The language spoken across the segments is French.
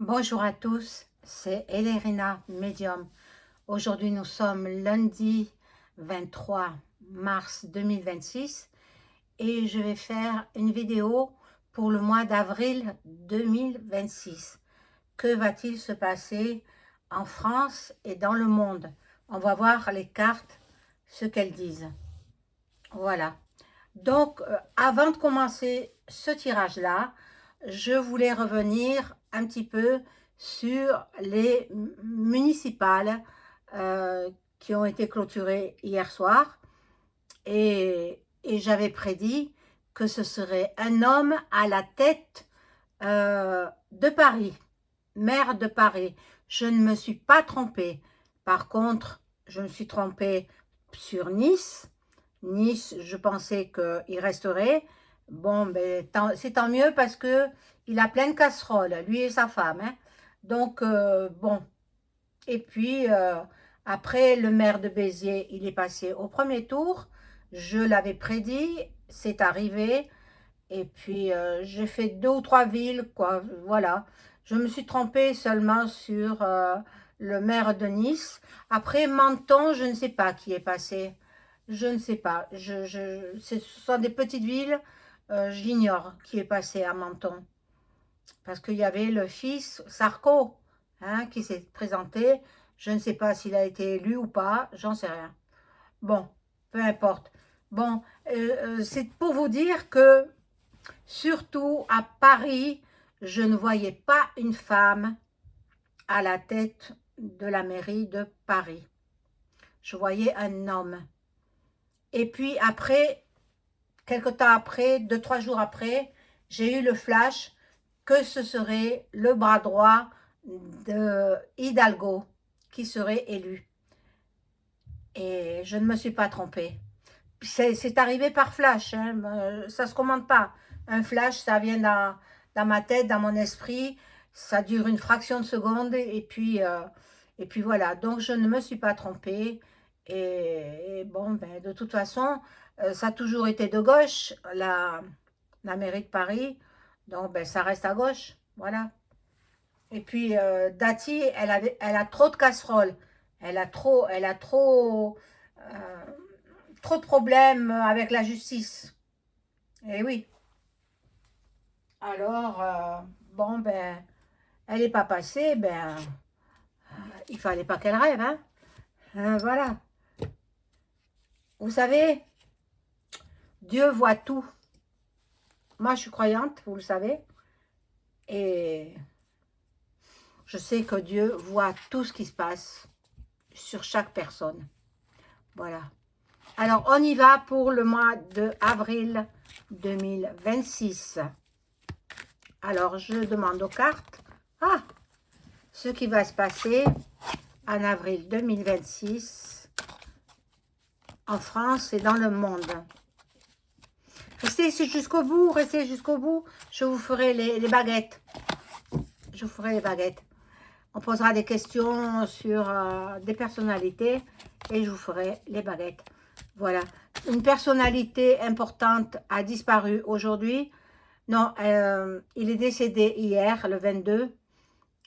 Bonjour à tous, c'est Elérina Medium. Aujourd'hui, nous sommes lundi 23 mars 2026 et je vais faire une vidéo pour le mois d'avril 2026. Que va-t-il se passer en France et dans le monde? On va voir les cartes, ce qu'elles disent. Voilà. Donc, avant de commencer ce tirage-là, je voulais revenir un petit peu sur les municipales qui ont été clôturées hier soir. Et j'avais prédit que ce serait un homme à la tête de Paris, maire de Paris. Je ne me suis pas trompée. Par contre, je me suis trompée sur Nice. Nice, je pensais qu'il resterait. Bon, ben, c'est tant mieux parce que il a plein de casseroles, lui et sa femme, hein. Donc, bon. Et puis, après, le maire de Béziers, il est passé au premier tour. Je l'avais prédit, c'est arrivé. Et puis, j'ai fait 2 ou 3 villes, quoi. Voilà. Je me suis trompée seulement sur le maire de Nice. Après, Menton, je ne sais pas qui est passé. Je ne sais pas. Ce sont des petites villes. J'ignore qui est passé à Menton. Parce qu'il y avait le fils Sarko, hein, qui s'est présenté. Je ne sais pas s'il a été élu ou pas. J'en sais rien. Bon, peu importe. Bon, c'est pour vous dire que surtout à Paris, je ne voyais pas une femme à la tête de la mairie de Paris. Je voyais un homme. Et puis après, quelque temps après, 2, 3 jours après, j'ai eu le flash que ce serait le bras droit de Hidalgo qui serait élu. Et je ne me suis pas trompée. C'est arrivé par flash, hein, ça ne se commande pas. Un flash, ça vient dans ma tête, dans mon esprit, ça dure une fraction de seconde et puis voilà. Donc je ne me suis pas trompée. Et bon, ben, de toute façon, ça a toujours été de gauche, la mairie de Paris. Donc ben, ça reste à gauche, voilà. Et puis Dati, elle a trop de casseroles. Euh, trop de problèmes avec la justice. Et oui. Alors, bon, ben, elle n'est pas passée, ben, il fallait pas qu'elle rêve, hein. Voilà. Vous savez, Dieu voit tout. Moi, je suis croyante, vous le savez. Et je sais que Dieu voit tout ce qui se passe sur chaque personne. Voilà. Alors, on y va pour le mois de avril 2026. Alors, je demande aux cartes. Ah, ce qui va se passer en avril 2026 en France et dans le monde. Restez jusqu'au bout, restez jusqu'au bout. Je vous ferai les baguettes. Je vous ferai les baguettes. On posera des questions sur des personnalités et je vous ferai les baguettes. Voilà. Une personnalité importante a disparu aujourd'hui. Non, il est décédé hier, le 22.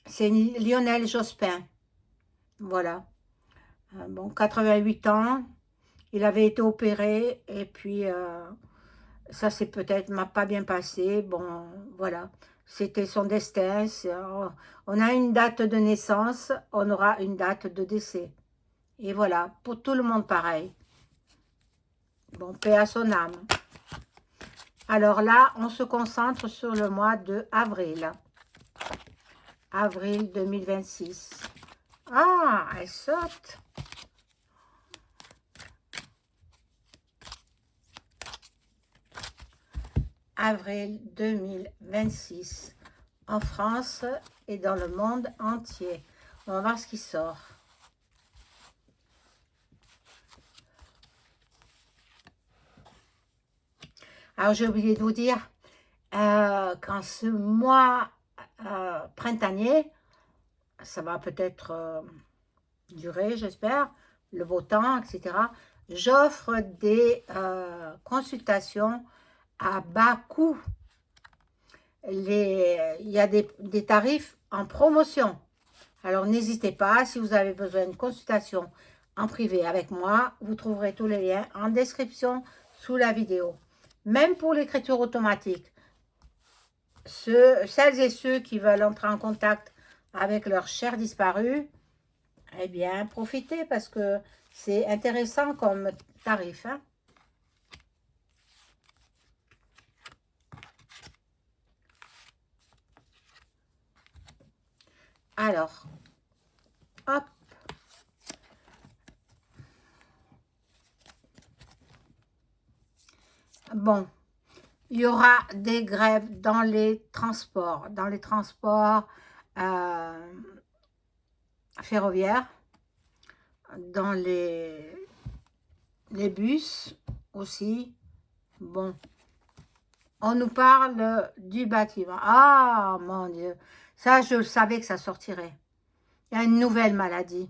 C'est Lionel Jospin. Voilà. Bon, 88 ans. Il avait été opéré et puis ça s'est peut-être pas bien passé. Bon, voilà. C'était son destin. On a une date de naissance, on aura une date de décès. Et voilà, pour tout le monde pareil. Bon, paix à son âme. Alors là, on se concentre sur le mois de avril. Avril 2026. Ah, elle saute. Avril 2026. En France et dans le monde entier. On va voir ce qui sort. Alors, j'ai oublié de vous dire, qu'en ce mois printanier, ça va peut-être durer, j'espère, le beau temps, etc. J'offre des consultations à bas coût. il y a des tarifs en promotion. Alors n'hésitez pas, si vous avez besoin d'une consultation en privé avec moi, vous trouverez tous les liens en description sous la vidéo. Même pour l'écriture automatique, celles et ceux qui veulent entrer en contact avec leurs chers disparus, eh bien, profitez parce que c'est intéressant comme tarif. Hein. Alors, hop. Bon, il y aura des grèves dans les transports, ferroviaires, dans les bus aussi. Bon, on nous parle du bâtiment. Ah, mon Dieu, ça, je savais que ça sortirait. Il y a une nouvelle maladie.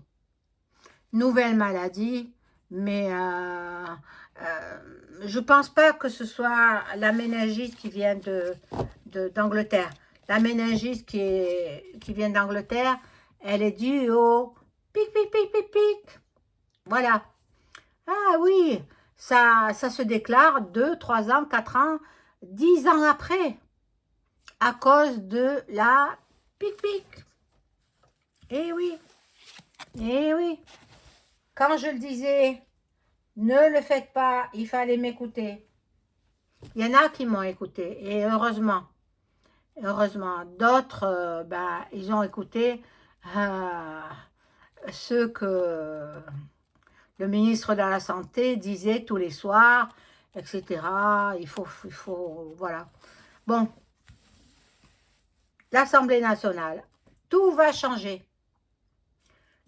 Mais je pense pas que ce soit la méningite qui vient d'Angleterre. La méningite qui vient d'Angleterre, elle est due au pic, pic, pic, pic, pic. Voilà. Ah oui, ça se déclare 2, 3 ans, 4 ans, 10 ans après, à cause de la pic, pic. Eh oui, eh oui. Quand je le disais, ne le faites pas, il fallait m'écouter. Il y en a qui m'ont écouté, et heureusement. Heureusement. D'autres, ils ont écouté ce que le ministre de la Santé disait tous les soirs, etc. Il faut, voilà. Bon, l'Assemblée nationale, tout va changer.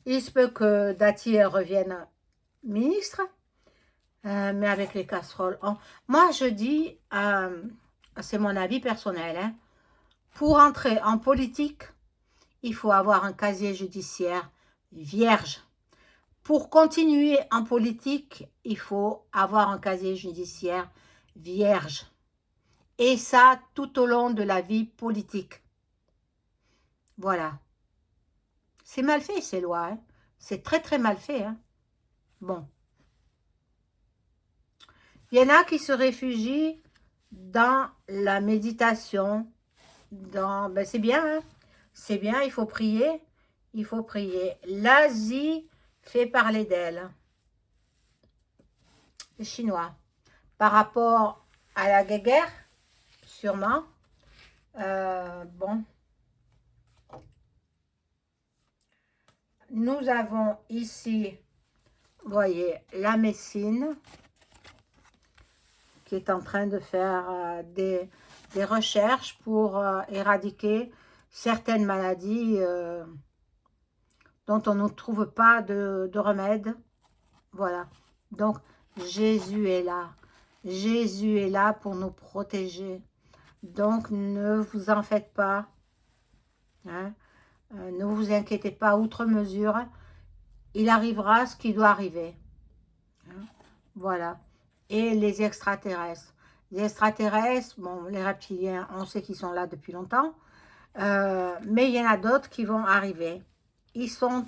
Il se peut que Dati revienne ministre, mais avec les casseroles. Moi, je dis, c'est mon avis personnel, hein, pour entrer en politique, il faut avoir un casier judiciaire vierge. Pour continuer en politique, il faut avoir un casier judiciaire vierge. Et ça, tout au long de la vie politique. Voilà. C'est mal fait, ces lois. Hein. C'est très, très mal fait. Hein. Bon. Il y en a qui se réfugient dans la méditation. C'est bien, hein. C'est bien, il faut prier. Il faut prier. L'Asie fait parler d'elle. Les Chinois. Par rapport à la guerre, sûrement. Bon. Nous avons ici, vous voyez, la médecine qui est en train de faire des recherches pour éradiquer certaines maladies dont on ne trouve pas de remède. Voilà. Donc, Jésus est là. Jésus est là pour nous protéger. Donc, ne vous en faites pas. Hein. Ne vous inquiétez pas outre mesure. Il arrivera ce qui doit arriver. Hein. Voilà. Et les extraterrestres. Les extraterrestres, bon, les reptiliens, on sait qu'ils sont là depuis longtemps. Mais il y en a d'autres qui vont arriver. Ils sont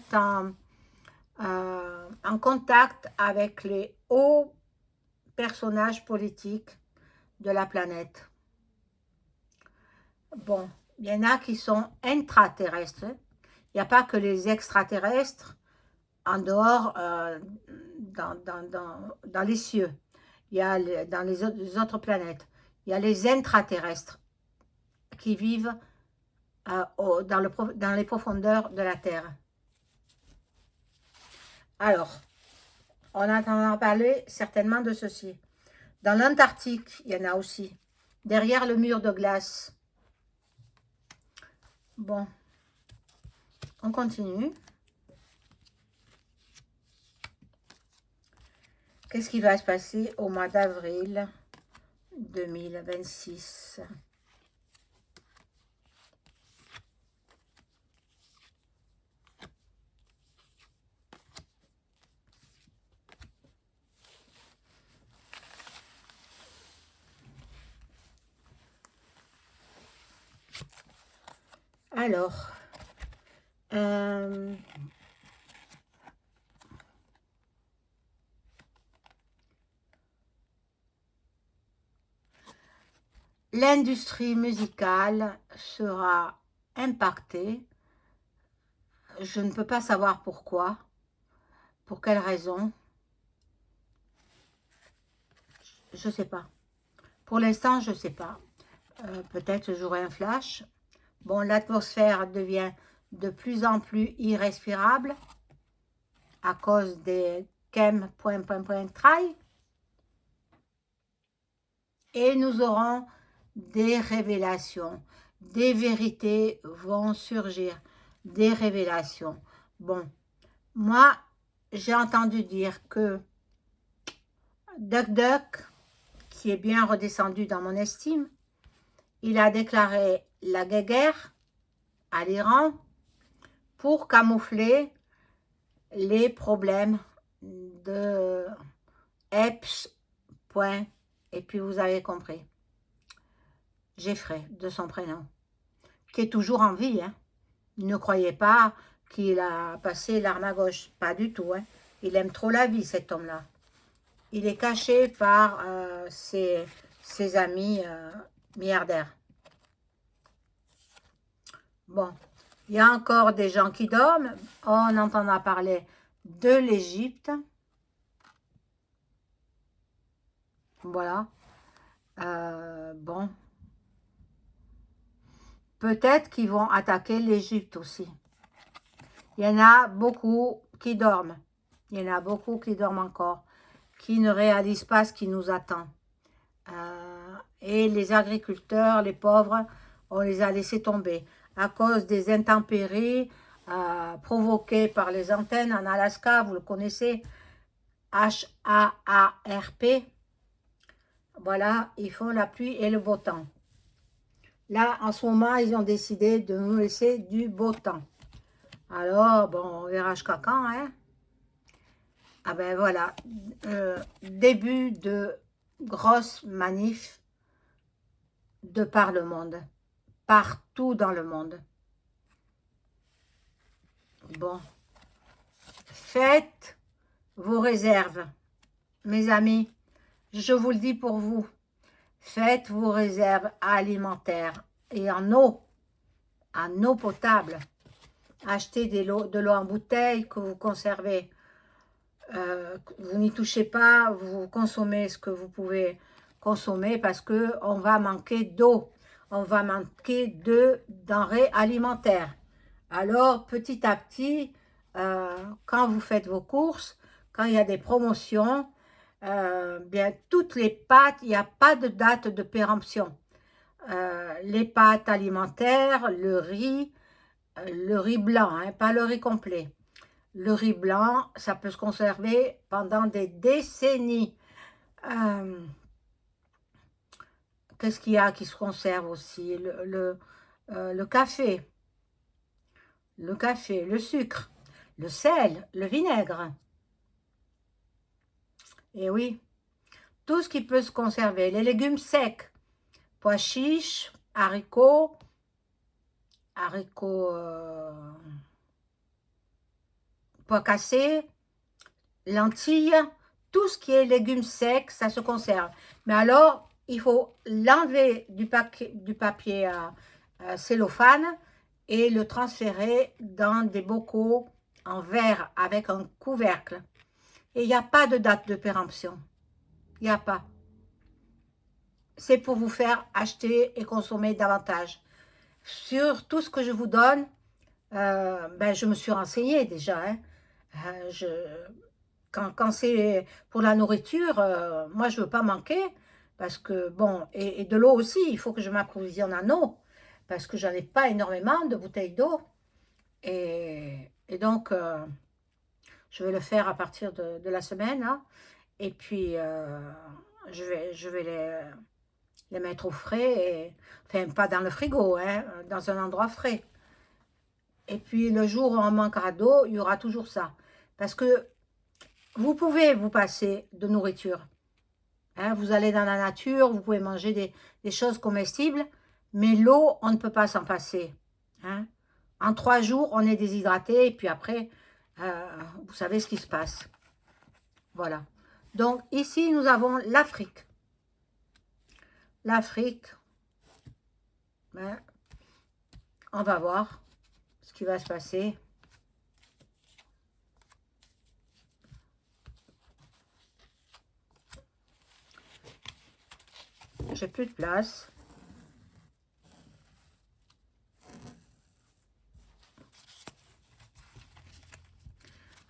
en contact avec les hauts personnages politiques de la planète. Bon, il y en a qui sont intraterrestres. Il n'y a pas que les extraterrestres en dehors, dans les cieux. Il y a dans les autres planètes. Il y a les intraterrestres qui vivent dans les profondeurs de la Terre. Alors, on entendra parler certainement de ceci. Dans l'Antarctique, il y en a aussi. Derrière le mur de glace. Bon, on continue. Qu'est-ce qui va se passer au mois d'avril 2026 ? Alors, l'industrie musicale sera impactée. Je ne peux pas savoir pourquoi, pour quelle raison, je ne sais pas. Pour l'instant, je ne sais pas. Peut-être j'aurai un flash. Bon, l'atmosphère devient de plus en plus irrespirable à cause des chem... trail. Et nous aurons des révélations. Des vérités vont surgir. Des révélations. Bon, moi, j'ai entendu dire que Duck Duck, qui est bien redescendu dans mon estime, il a déclaré la guerre à l'Iran pour camoufler les problèmes de Epps. Et puis vous avez compris. Jeffrey, de son prénom, qui est toujours en vie. Hein. Ne croyez pas qu'il a passé l'arme à gauche. Pas du tout. Hein. Il aime trop la vie, cet homme-là. Il est caché par ses amis milliardaires. Bon, il y a encore des gens qui dorment. On entendra parler de l'Égypte. Voilà. Bon. Peut-être qu'ils vont attaquer l'Égypte aussi. Il y en a beaucoup qui dorment. Il y en a beaucoup qui dorment encore, qui ne réalisent pas ce qui nous attend. Et les agriculteurs, les pauvres, on les a laissés tomber à cause des intempéries provoquées par les antennes en Alaska, vous le connaissez, HAARP. Voilà, ils font la pluie et le beau temps. Là, en ce moment, ils ont décidé de nous laisser du beau temps. Alors, bon, on verra jusqu'à quand, hein. Ah ben voilà, début de grosses manifs de par le monde, partout dans le monde. Bon, faites vos réserves, mes amis, je vous le dis pour vous, faites vos réserves alimentaires et en eau potable. Achetez de l'eau en bouteille que vous conservez. Vous n'y touchez pas, vous consommez ce que vous pouvez consommer parce qu'on va manquer d'eau, on va manquer de denrées alimentaires. Alors, petit à petit, quand vous faites vos courses, quand il y a des promotions, bien toutes les pâtes, il n'y a pas de date de péremption. Les pâtes alimentaires, le riz blanc, hein, pas le riz complet. Le riz blanc, ça peut se conserver pendant des décennies. Qu'est-ce qu'il y a qui se conserve aussi? Le café, le sucre, le sel, le vinaigre. Et oui, tout ce qui peut se conserver. Les légumes secs, pois chiches, haricots, pois cassés, lentilles, tout ce qui est légumes secs, ça se conserve. Mais alors, il faut l'enlever du papier cellophane et le transférer dans des bocaux en verre avec un couvercle. Et il n'y a pas de date de péremption. Il n'y a pas. C'est pour vous faire acheter et consommer davantage. Sur tout ce que je vous donne, ben, je me suis renseignée déjà. Hein. Quand c'est pour la nourriture, moi je ne veux pas manquer. Parce que, bon, et de l'eau aussi, il faut que je m'approvisionne en eau. Parce que j'en ai pas énormément de bouteilles d'eau. Et donc, je vais le faire à partir de la semaine. Hein. Et puis, je vais les mettre au frais. Et, enfin, pas dans le frigo, hein, dans un endroit frais. Et puis, le jour où on manquera d'eau, il y aura toujours ça. Parce que vous pouvez vous passer de nourriture. Hein, vous allez dans la nature, vous pouvez manger des choses comestibles, mais l'eau, on ne peut pas s'en passer. Hein. En 3 jours, on est déshydraté et puis après, vous savez ce qui se passe. Voilà. Donc ici, nous avons l'Afrique. L'Afrique, ben, on va voir ce qui va se passer. J'ai plus de place.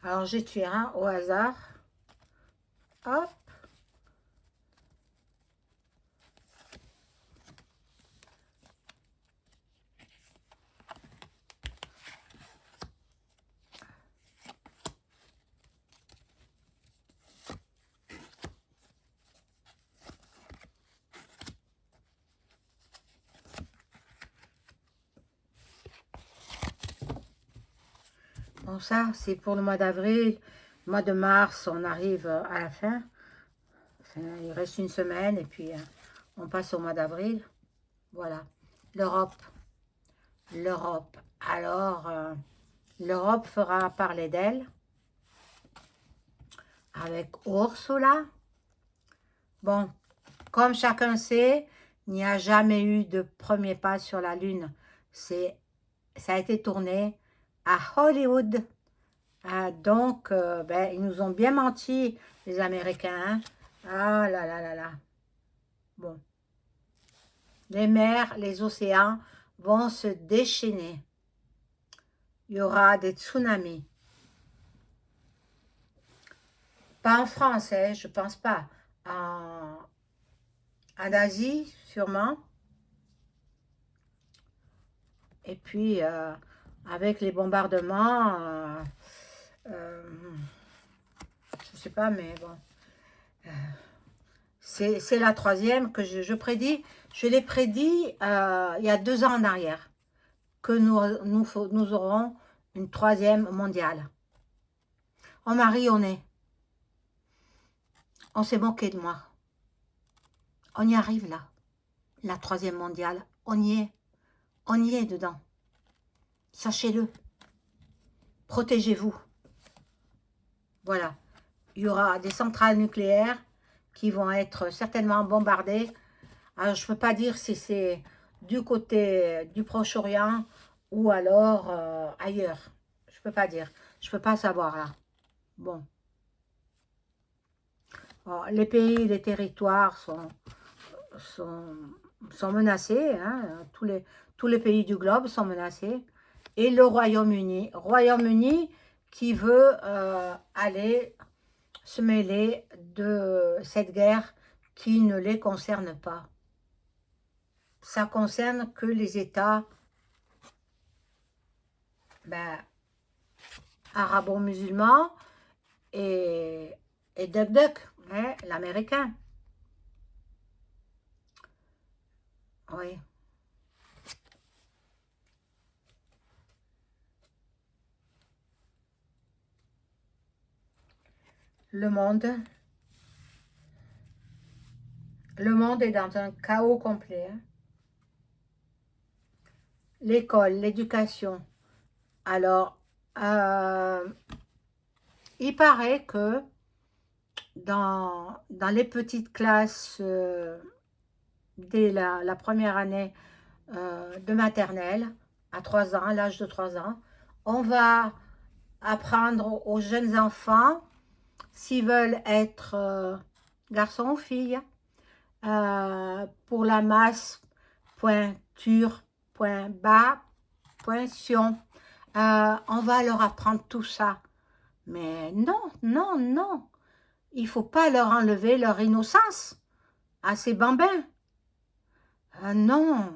Alors, j'ai tué un au hasard. Hop. Bon, ça, c'est pour le mois d'avril. Mois de mars, on arrive à la fin. Enfin, il reste une semaine et puis on passe au mois d'avril. Voilà. L'Europe. L'Europe. Alors, l'Europe fera parler d'elle avec Ursula. Bon, comme chacun sait, il n'y a jamais eu de premier pas sur la Lune. Ça a été tourné à Hollywood. Donc, ben, ils nous ont bien menti, les Américains. Hein. Ah là là là là. Bon. Les mers, les océans vont se déchaîner. Il y aura des tsunamis. Pas en France, hein, je pense pas. En Asie, sûrement. Et puis, avec les bombardements, je sais pas, mais bon. C'est la troisième que je prédis. Je l'ai prédit il y a 2 ans en arrière, que nous aurons une troisième mondiale. Oh Marie, on s'est moqué de moi. On y arrive là, la troisième mondiale. On y est dedans. Sachez-le. Protégez-vous. Voilà. Il y aura des centrales nucléaires qui vont être certainement bombardées. Alors, je ne peux pas dire si c'est du côté du Proche-Orient ou alors ailleurs. Je ne peux pas dire. Je ne peux pas savoir là. Bon. Alors, les pays, les territoires sont menacés. Hein. Tous les pays du globe sont menacés. Et le Royaume-Uni. Royaume-Uni qui veut aller se mêler de cette guerre qui ne les concerne pas. Ça concerne que les États arabo-musulmans et Duck Duck, hein, l'américain. Oui. Le monde est dans un chaos complet. Hein. L'école, l'éducation. Alors, il paraît que dans les petites classes dès la première année de maternelle, à 3 ans, à l'âge de 3 ans, on va apprendre aux jeunes enfants s'ils veulent être garçons ou filles, pour la masse, pointure, point bas, point sion. On va leur apprendre tout ça. Mais non, non, non. Il ne faut pas leur enlever leur innocence à ces bambins. Non.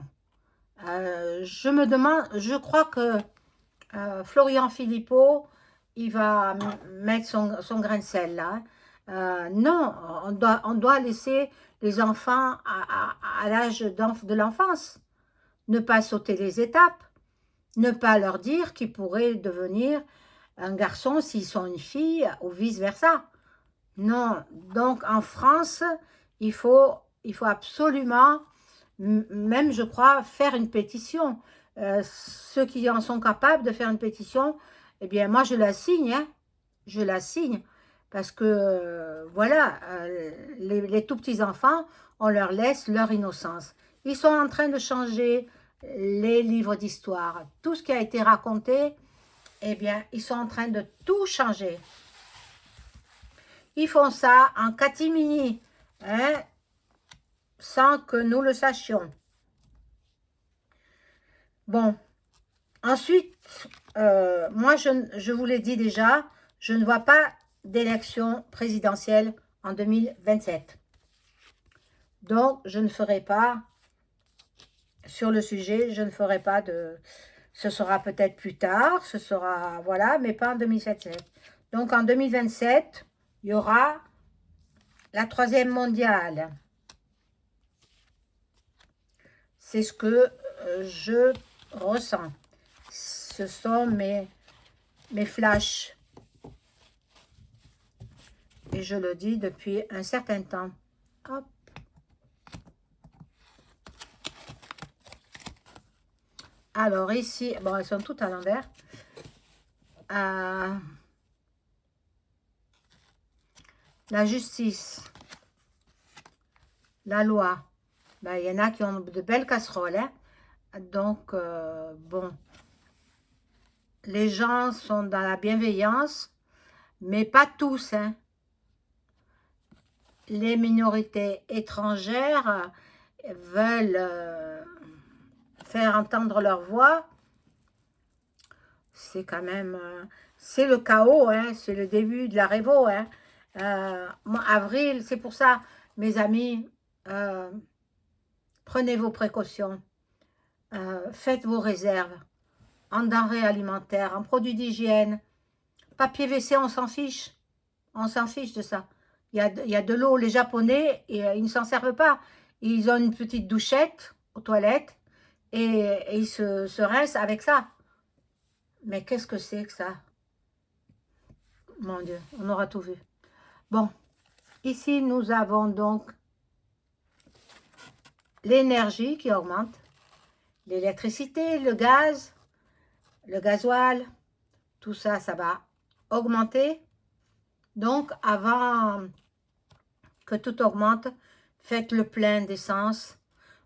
Je me demande, je crois que Florian Philippot, il va mettre son grain de sel là. Non, on doit laisser les enfants à l'âge de l'enfance. Ne pas sauter les étapes. Ne pas leur dire qu'ils pourraient devenir un garçon s'ils sont une fille ou vice-versa. Non, donc en France, il faut absolument, même je crois, faire une pétition. ceux qui en sont capables de faire une pétition, eh bien, moi, je la signe, hein. Je la signe, parce que, voilà, les tout-petits-enfants, on leur laisse leur innocence. Ils sont en train de changer les livres d'histoire. Tout ce qui a été raconté, eh bien, ils sont en train de tout changer. Ils font ça en catimini, hein, sans que nous le sachions. Bon, ensuite, moi, je vous l'ai dit déjà, je ne vois pas d'élection présidentielle en 2027. Donc, je ne ferai pas, sur le sujet, je ne ferai pas de... Ce sera peut-être plus tard, ce sera, voilà, mais pas en 2027. Donc, en 2027, il y aura la 3e mondiale. C'est ce que je ressens. Ce sont mes flashs. Et je le dis depuis un certain temps. Hop. Alors ici, bon, elles sont toutes à l'envers. La justice, la loi. Ben, il y en a qui ont de belles casseroles. Hein. Donc, bon, les gens sont dans la bienveillance, mais pas tous. Hein. Les minorités étrangères veulent faire entendre leur voix. C'est quand même... c'est le chaos, hein, c'est le début de la révo. Hein. Avril, c'est pour ça, mes amis, prenez vos précautions, faites vos réserves en denrées alimentaires, en produits d'hygiène. Papier WC, on s'en fiche de ça. Il y a de l'eau, les Japonais, et, ils ne s'en servent pas. Ils ont une petite douchette aux toilettes et ils se rincent avec ça. Mais qu'est-ce que c'est que ça? Mon Dieu, on aura tout vu. Bon, ici nous avons donc l'énergie qui augmente, l'électricité, le gaz, le gasoil, tout ça, ça va augmenter. Donc, avant que tout augmente, faites le plein d'essence.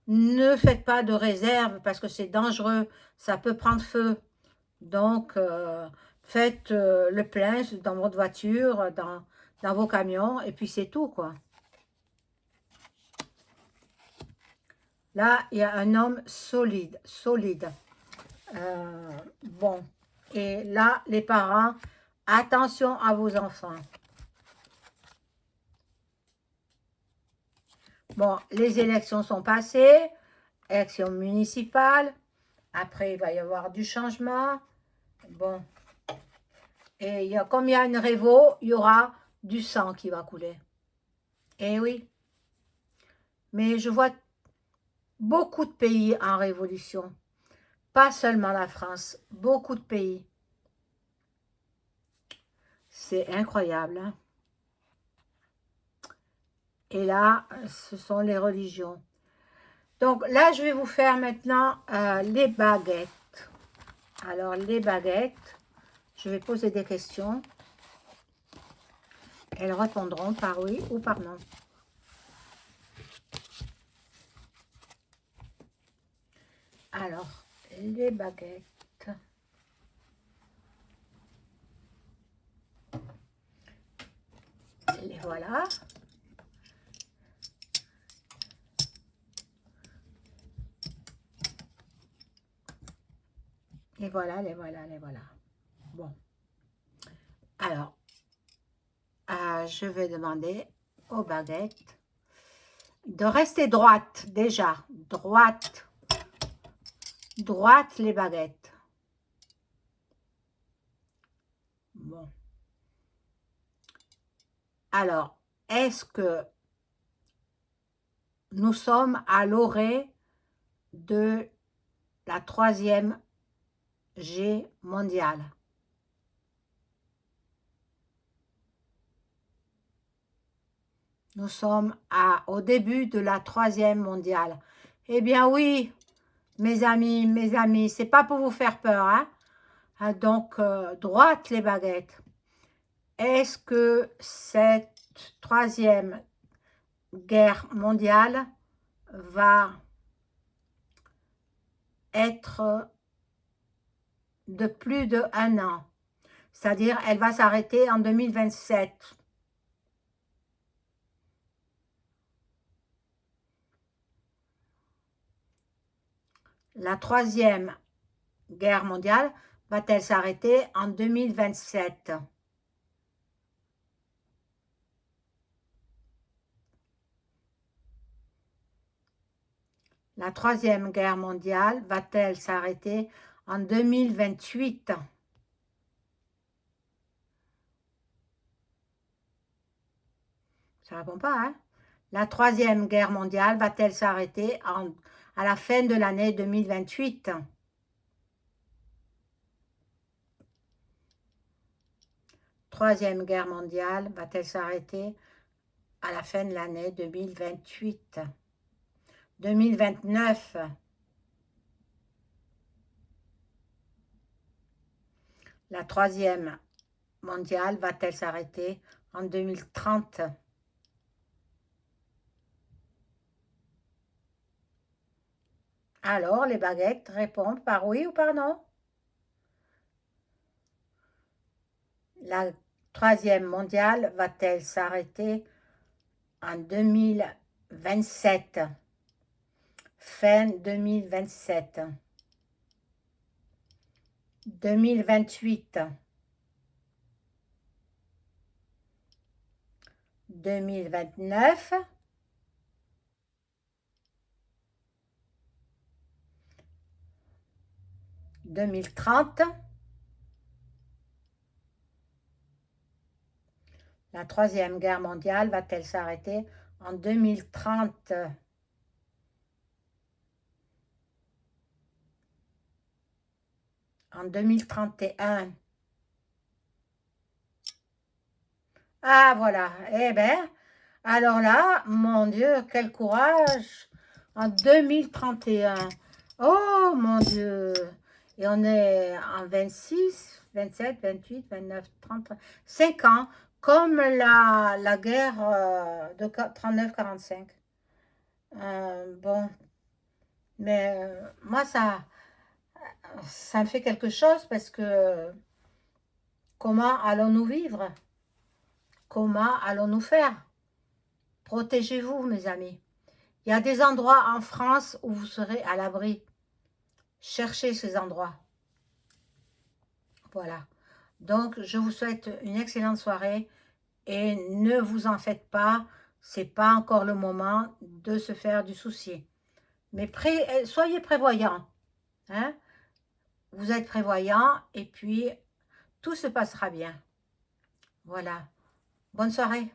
Ne faites pas de réserve parce que c'est dangereux, ça peut prendre feu. Donc, faites le plein dans votre voiture, dans vos camions, et puis c'est tout, quoi. Là, il y a un homme solide. Bon, et là, les parents, attention à vos enfants. Bon, les élections sont passées, élections municipales. Après, il va y avoir du changement. Bon. Et comme il y a une révo, il y aura du sang qui va couler. Eh oui. Mais je vois beaucoup de pays en révolution. Pas seulement la France, beaucoup de pays. C'est incroyable. Hein? Et là, ce sont les religions. Donc là, je vais vous faire maintenant les baguettes. Alors, les baguettes, je vais poser des questions. Elles répondront par oui ou par non. Alors, les baguettes. Les voilà. Les voilà, les voilà, les voilà. Bon. Alors, je vais demander aux baguettes de rester droite, déjà. Droite. Droite, les baguettes. Bon. Alors, est-ce que nous sommes à l'orée de la 3e G mondiale? Nous sommes au début de la 3e mondiale. Eh bien oui, mes amis, c'est pas pour vous faire peur, hein. Ah, donc, droite les baguettes. Est-ce que cette troisième guerre mondiale va être de plus d'1 an? C'est-à-dire, elle va s'arrêter en 2027. La troisième guerre mondiale va-t-elle s'arrêter en 2027? La troisième guerre mondiale va-t-elle s'arrêter en 2028? Ça répond pas, hein? La troisième guerre mondiale va-t-elle s'arrêter à la fin de l'année 2028? Troisième guerre mondiale va-t-elle s'arrêter à la fin de l'année 2028? 2029? La troisième mondiale va-t-elle s'arrêter en 2030? Alors, les baguettes répondent par oui ou par non. La troisième mondiale va-t-elle s'arrêter en 2027? Fin 2027. 2028. 2029. 2030. La troisième guerre mondiale va-t-elle s'arrêter en 2030? En 2031. Ah voilà, eh bien, alors là, mon Dieu, quel courage! En 2031. Oh mon Dieu! Et on est en 26, 27, 28, 29, 30, 5 ans, comme la guerre de 39-45. Bon, mais moi, ça me fait quelque chose parce que comment allons-nous vivre? Comment allons-nous faire? Protégez-vous, mes amis. Il y a des endroits en France où vous serez à l'abri. Cherchez ces endroits. Voilà. Donc, je vous souhaite une excellente soirée et ne vous en faites pas. C'est pas encore le moment de se faire du souci. Mais soyez prévoyants. Hein? Vous êtes prévoyants et puis tout se passera bien. Voilà. Bonne soirée.